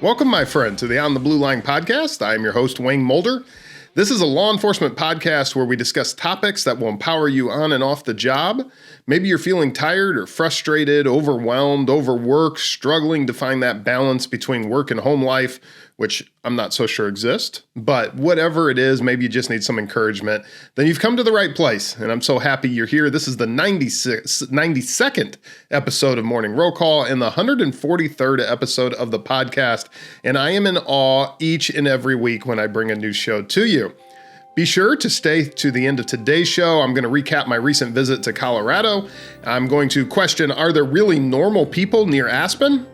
Welcome, my friend, to the On the Blue Line podcast. I am your host, Wayne Mulder. This is a law enforcement podcast where we discuss topics that will empower you on and off the job. Maybe you're feeling tired or frustrated, overwhelmed, overworked, struggling to find that balance between work and home life, which I'm not so sure exists. But whatever it is, maybe you just need some encouragement, then you've come to the right place. And I'm so happy you're here. This is the 92nd episode of Morning Roll Call and the 143rd episode of the podcast. And I am in awe each and every week when I bring a new show to you. Be sure to stay to the end of today's show. I'm going to recap my recent visit to Colorado. I'm going to question, are there really normal people near Aspen?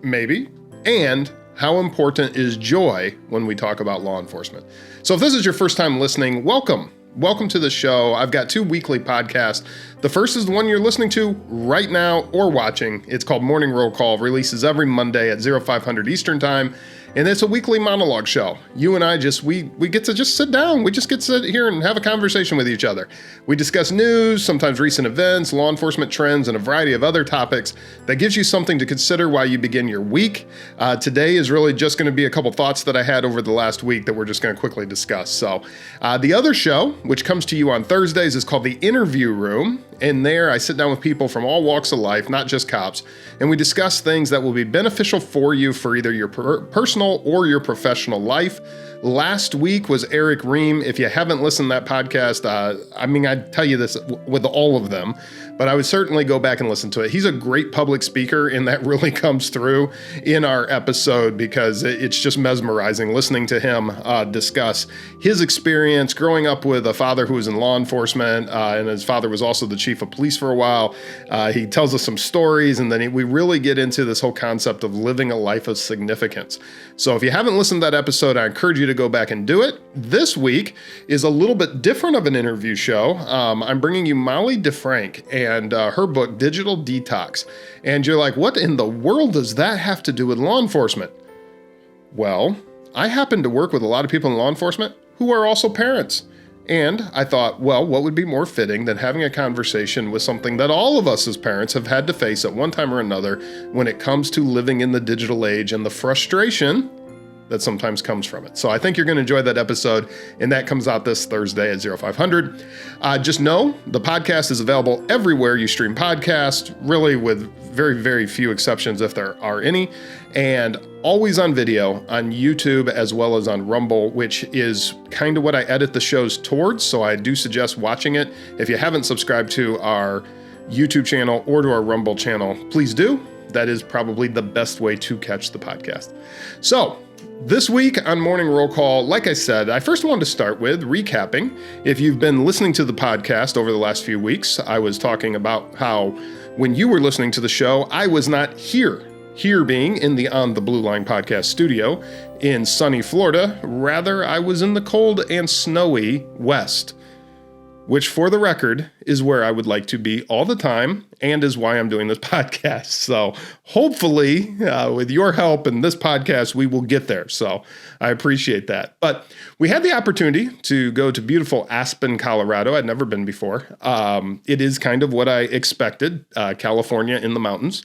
Maybe. And how important is joy when we talk about law enforcement? So if this is your first time listening, welcome. Welcome to the show. I've got two weekly podcasts. The first is the one you're listening to right now or watching. It's called Morning Roll Call, releases every Monday at 0500 Eastern Time. And it's a weekly monologue show. You and I we get to just sit down. We just get to sit here and have a conversation with each other. We discuss news, sometimes recent events, law enforcement trends, and a variety of other topics that gives you something to consider while you begin your week. Today is really just going to be a couple thoughts that I had over the last week that we're just going to quickly discuss. So the other show, which comes to you on Thursdays, is called The Interview Room. And there I sit down with people from all walks of life, not just cops, and we discuss things that will be beneficial for you for either your personal or your professional life. Last week was Eric Ream. If you haven't listened to that podcast, I'd tell you this with all of them, but I would certainly go back and listen to it. He's a great public speaker, and that really comes through in our episode because it's just mesmerizing listening to him discuss his experience growing up with a father who was in law enforcement, and his father was also the chief of police for a while. He tells us some stories, and then we really get into this whole concept of living a life of significance. So if you haven't listened to that episode, I encourage you to go back and do it. This week is a little bit different of an interview show. I'm bringing you Molly DeFrank and her book, Digital Detox. And you're like, what in the world does that have to do with law enforcement? Well, I happen to work with a lot of people in law enforcement who are also parents. And I thought, well, what would be more fitting than having a conversation with something that all of us as parents have had to face at one time or another when it comes to living in the digital age and the frustration that sometimes comes from it. So I think you're going to enjoy that episode, and that comes out this Thursday at 0500. Just know the podcast is available everywhere you stream podcasts, really with very, very few exceptions if there are any, and always on video on YouTube as well as on Rumble, which is kind of what I edit the shows towards. So I do suggest watching it. If you haven't subscribed to our YouTube channel or to our Rumble channel, please do. That is probably the best way to catch the podcast. So this week on Morning Roll Call, like I said, I first wanted to start with recapping. If you've been listening to the podcast over the last few weeks, I was talking about how when you were listening to the show, I was not here. Here being in the On the Blue Line podcast studio in sunny Florida. Rather, I was in the cold and snowy West, which for the record is where I would like to be all the time and is why I'm doing this podcast. So hopefully with your help and this podcast, we will get there. So I appreciate that. But we had the opportunity to go to beautiful Aspen, Colorado. I'd never been before. It is kind of what I expected, California in the mountains.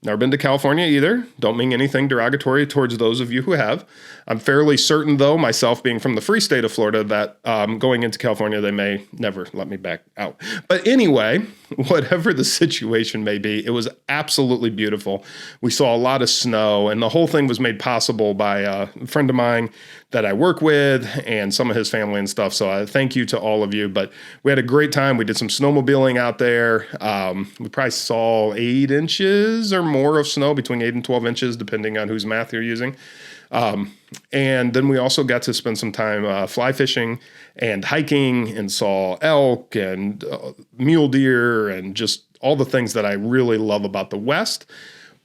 Never been to California either. Don't mean anything derogatory towards those of you who have. I'm fairly certain, though, myself being from the free state of Florida, that going into California, they may never let me back out. But anyway, whatever the situation may be, it was absolutely beautiful. We saw a lot of snow, and the whole thing was made possible by a friend of mine that I work with and some of his family and stuff. So I thank you to all of you. But we had a great time. We did some snowmobiling out there. We probably saw 8 inches or more of snow, between 8 and 12 inches, depending on whose math you're using. And then we also got to spend some time fly fishing and hiking and saw elk and mule deer and just all the things that I really love about the West.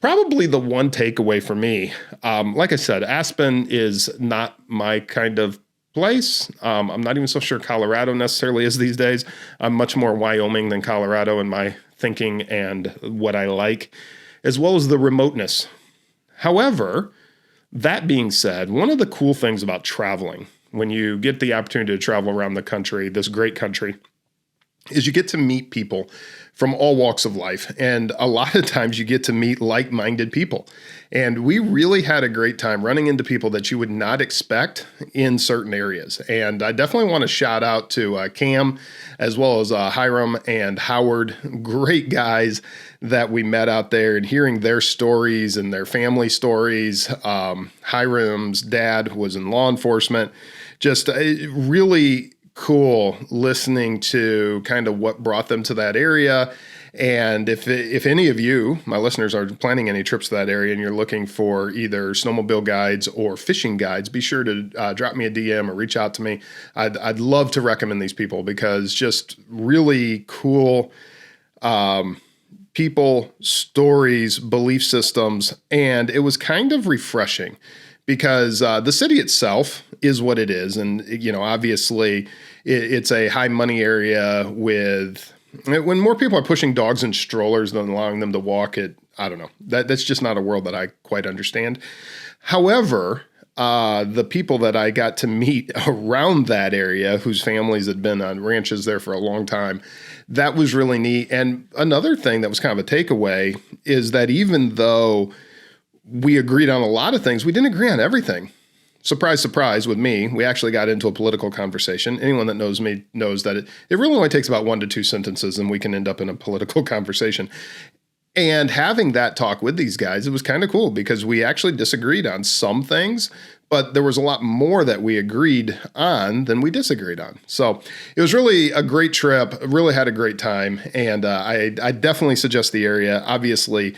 Probably the one takeaway for me, like I said, Aspen is not my kind of place. I'm not even so sure Colorado necessarily is these days. I'm much more Wyoming than Colorado in my thinking and what I like, as well as the remoteness. However, that being said, one of the cool things about traveling, when you get the opportunity to travel around the country, this great country, is you get to meet people from all walks of life. And a lot of times you get to meet like-minded people. And we really had a great time running into people that you would not expect in certain areas. And I definitely want to shout out to Cam, as well as Hiram and Howard, great guys that we met out there, and hearing their stories and their family stories. Hiram's dad was in law enforcement. Just really cool listening to kind of what brought them to that area. And if any of you, my listeners, are planning any trips to that area and you're looking for either snowmobile guides or fishing guides, be sure to drop me a DM or reach out to me. I'd love to recommend these people, because just really cool people, stories, belief systems, and it was kind of refreshing. Because the city itself is what it is. And, obviously it's a high money area when more people are pushing dogs in strollers than allowing them to walk it. I don't know. That's just not a world that I quite understand. However, the people that I got to meet around that area, whose families had been on ranches there for a long time, that was really neat. And another thing that was kind of a takeaway is that even though we agreed on a lot of things, we didn't agree on everything. Surprise, surprise with me. We actually got into a political conversation. Anyone that knows me knows that it really only takes about 1 to 2 sentences and we can end up in a political conversation. And having that talk with these guys, it was kind of cool, because we actually disagreed on some things, but there was a lot more that we agreed on than we disagreed on. So it was really a great trip, really had a great time. And I definitely suggest the area. Obviously,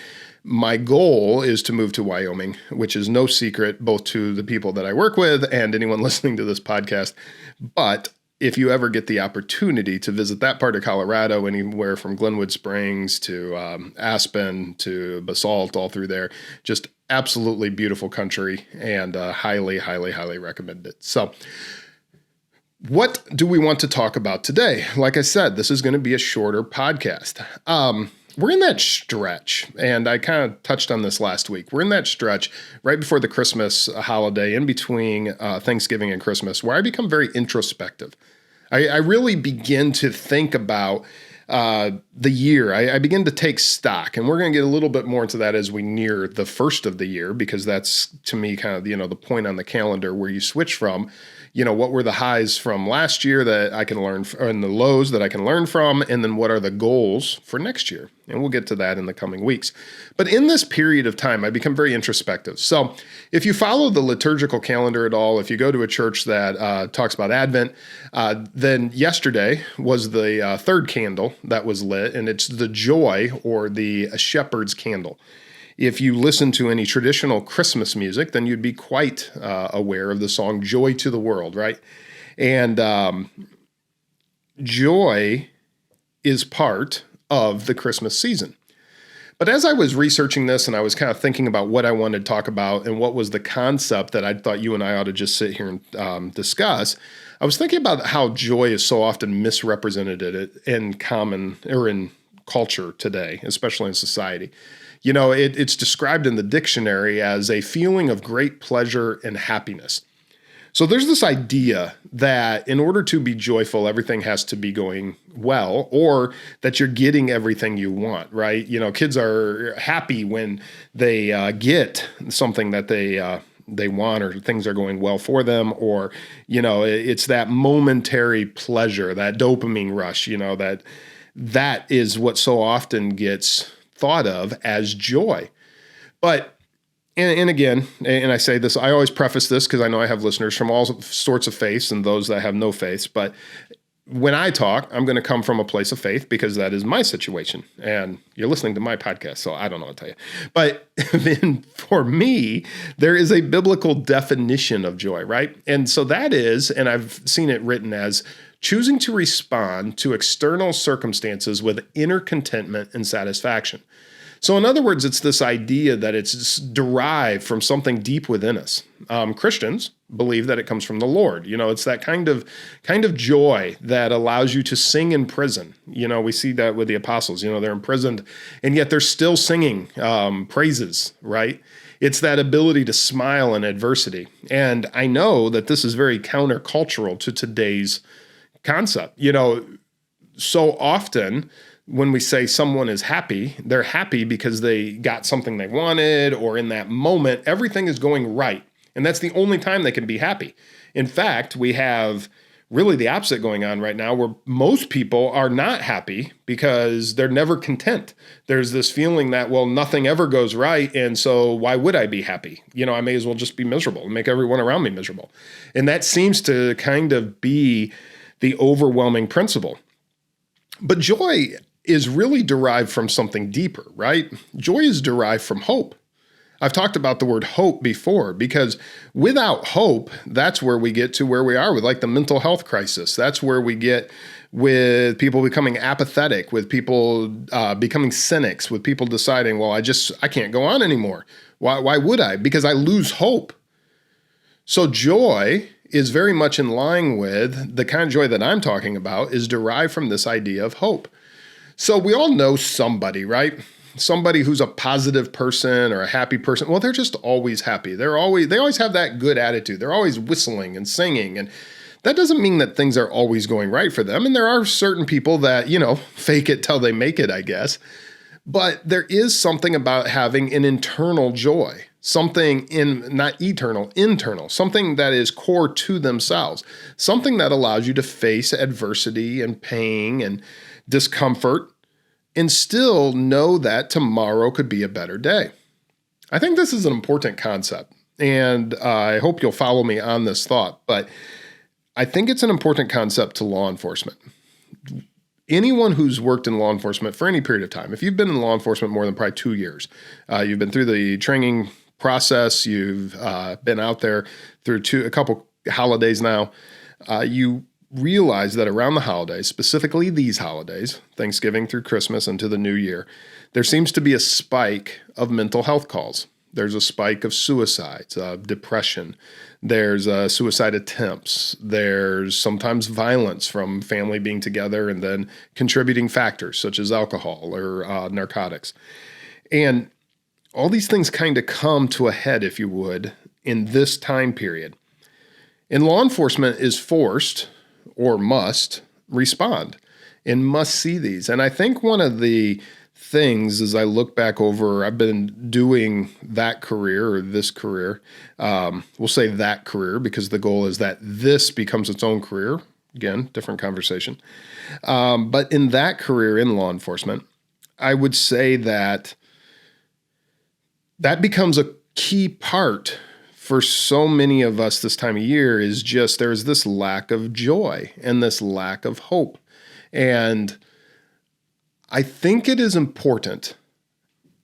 my goal is to move to Wyoming, which is no secret, both to the people that I work with and anyone listening to this podcast. But if you ever get the opportunity to visit that part of Colorado, anywhere from Glenwood Springs to Aspen to Basalt, all through there, just absolutely beautiful country, and highly, highly, highly recommend it. So what do we want to talk about today? Like I said, this is going to be a shorter podcast. We're in that stretch, and I kind of touched on this last week. We're in that stretch right before the Christmas holiday, in between Thanksgiving and Christmas, where I become very introspective. I really begin to think about the year. I begin to take stock, and we're going to get a little bit more into that as we near the first of the year, because that's, to me, kind of, the point on the calendar where you switch from, what were the highs from last year that I can learn, and the lows that I can learn from, and then what are the goals for next year? And we'll get to that in the coming weeks. But in this period of time, I become very introspective. So if you follow the liturgical calendar at all, if you go to a church that talks about Advent, then yesterday was the third candle that was lit, and it's the joy, or the shepherd's candle. If you listen to any traditional Christmas music, then you'd be quite aware of the song Joy to the World, right? And joy is part of the Christmas season. But as I was researching this, and I was kind of thinking about what I wanted to talk about and what was the concept that I thought you and I ought to just sit here and discuss, I was thinking about how joy is so often misrepresented in common, or in culture today, especially in society. It's described in the dictionary as a feeling of great pleasure and happiness. So there's this idea that in order to be joyful, everything has to be going well, or that you're getting everything you want, right? Kids are happy when they get something that they want, or things are going well for them, or, it's that momentary pleasure, that dopamine rush, that is what so often gets thought of as joy. But, and again, and I say this, I always preface this because I know I have listeners from all sorts of faiths and those that have no faiths, but when I talk, I'm going to come from a place of faith, because that is my situation. And you're listening to my podcast, so I don't know what to tell you. But then for me, there is a biblical definition of joy, right? And so that is, and I've seen it written as, choosing to respond to external circumstances with inner contentment and satisfaction. So in other words, it's this idea that it's derived from something deep within us. Christians believe that it comes from the Lord. It's that kind of joy that allows you to sing in prison. We see that with the apostles. They're imprisoned, and yet they're still singing praises, right? It's that ability to smile in adversity. And I know that this is very countercultural to today's concept. so often when we say someone is happy, they're happy because they got something they wanted, or in that moment, everything is going right. And that's the only time they can be happy. In fact, we have really the opposite going on right now, where most people are not happy because they're never content. There's this feeling that, well, nothing ever goes right, and so why would I be happy? I may as well just be miserable and make everyone around me miserable. And that seems to kind of be the overwhelming principle. But joy is really derived from something deeper, right? Joy is derived from hope. I've talked about the word hope before, because without hope, that's where we get to where we are with like the mental health crisis. That's where we get with people becoming apathetic, with people becoming cynics, with people deciding, well, I can't go on anymore. Why would I? Because I lose hope. So joy is very much in line with the kind of joy that I'm talking about, is derived from this idea of hope. So we all know somebody, right? Somebody who's a positive person or a happy person. Well, they're just always happy. They always have that good attitude. They're always whistling and singing. And that doesn't mean that things are always going right for them. And there are certain people that, fake it till they make it, I guess. But there is something about having an internal joy, something not eternal, internal, something that is core to themselves, something that allows you to face adversity and pain and discomfort and still know that tomorrow could be a better day. I think this is an important concept, and I hope you'll follow me on this thought, but I think it's an important concept to law enforcement. Anyone who's worked in law enforcement for any period of time, if you've been in law enforcement more than probably 2 years, you've been through the training process, you've been out there through a couple holidays now, you realize that around the holidays, specifically these holidays, Thanksgiving through Christmas into the new year, there seems to be a spike of mental health calls. There's a spike of suicides, depression. There's suicide attempts. There's sometimes violence from family being together and then contributing factors such as alcohol or narcotics. And all these things kind of come to a head, if you would, in this time period. And law enforcement is forced or must respond and must see these. And I think one of the things as I look back over, I've been doing that career or this career, we'll say that career because the goal is that this becomes its own career. Again, different conversation. But in that career in law enforcement, I would say that becomes a key part for so many of us this time of year, is just there's this lack of joy and this lack of hope. And I think it is important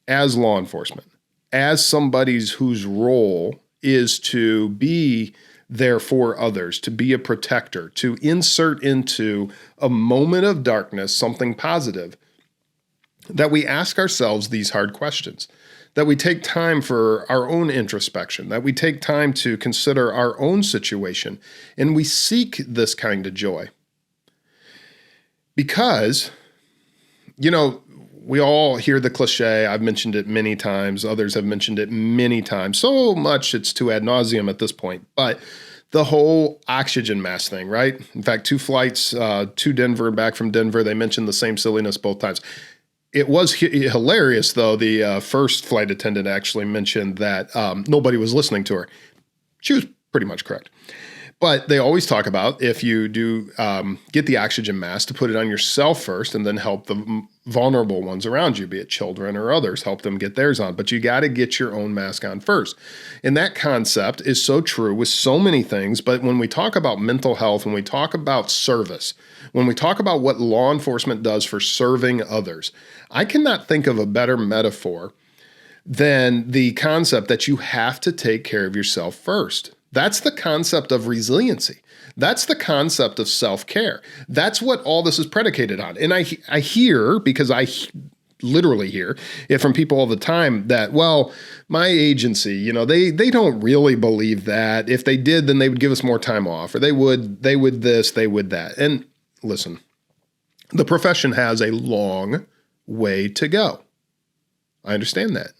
as law enforcement, as somebody whose role is to be there for others, to be a protector, to insert into a moment of darkness something positive, that we ask ourselves these hard questions, that we take time for our own introspection, that we take time to consider our own situation, and we seek this kind of joy. Because, we all hear the cliche. I've mentioned it many times. Others have mentioned it many times. So much it's to ad nauseum at this point. But the whole oxygen mask thing, right? In fact, 2 flights to Denver and back from Denver, they mentioned the same silliness both times. It was hilarious, though. The first flight attendant actually mentioned that nobody was listening to her. She was pretty much correct. But they always talk about if you do get the oxygen mask, to put it on yourself first and then help the vulnerable ones around you, be it children or others, help them get theirs on. But you got to get your own mask on first. And that concept is so true with so many things. But when we talk about mental health, when we talk about service, when we talk about what law enforcement does for serving others, I cannot think of a better metaphor than the concept that you have to take care of yourself first. That's the concept of resiliency. That's the concept of self-care. That's what all this is predicated on. And I hear, because I literally hear it from people all the time, that, well, my agency, they don't really believe that. If they did, then they would give us more time off, or they would this, they would that. And listen, the profession has a long way to go. I understand that.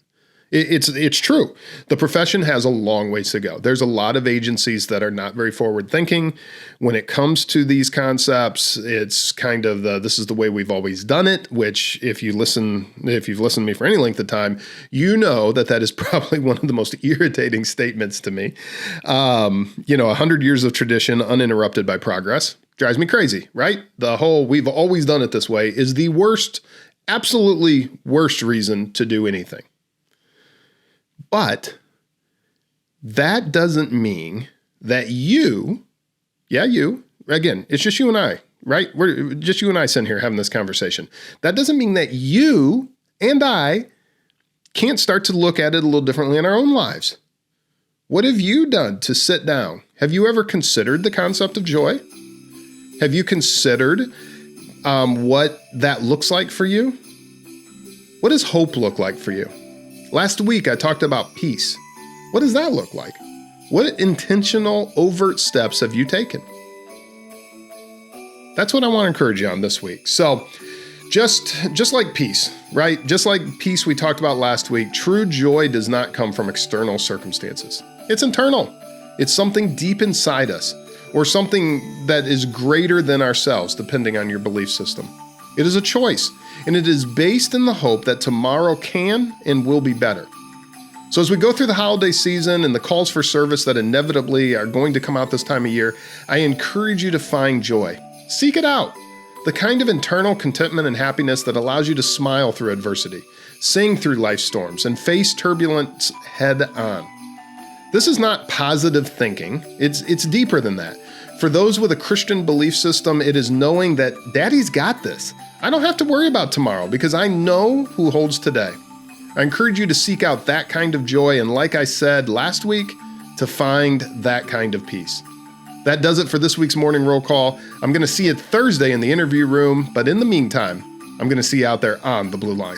It's true. The profession has a long ways to go. There's a lot of agencies that are not very forward thinking when it comes to these concepts. It's kind of this is the way we've always done it, which if you've listened to me for any length of time, you know that is probably one of the most irritating statements to me. 100 years of tradition uninterrupted by progress drives me crazy, right? The whole we've always done it this way is the worst, absolutely worst reason to do anything. But that doesn't mean that you, again, it's just you and I, right? We're just you and I sitting here having this conversation. That doesn't mean that you and I can't start to look at it a little differently in our own lives. What have you done to sit down? Have you ever considered the concept of joy? Have you considered what that looks like for you? What does hope look like for you? Last week, I talked about peace. What does that look like? What intentional, overt steps have you taken? That's what I want to encourage you on this week. So just like peace, right? Just like peace we talked about last week, true joy does not come from external circumstances. It's internal. It's something deep inside us, or something that is greater than ourselves, depending on your belief system. It is a choice, and it is based in the hope that tomorrow can and will be better. So as we go through the holiday season and the calls for service that inevitably are going to come out this time of year, I encourage you to find joy. Seek it out. The kind of internal contentment and happiness that allows you to smile through adversity, sing through life storms, and face turbulence head on. This is not positive thinking. It's deeper than that. For those with a Christian belief system, it is knowing that Daddy's got this. I don't have to worry about tomorrow because I know who holds today. I encourage you to seek out that kind of joy, and like I said last week, to find that kind of peace. That does it for this week's Morning Roll Call. I'm going to see you Thursday in the interview room, but in the meantime, I'm going to see you out there on the blue line.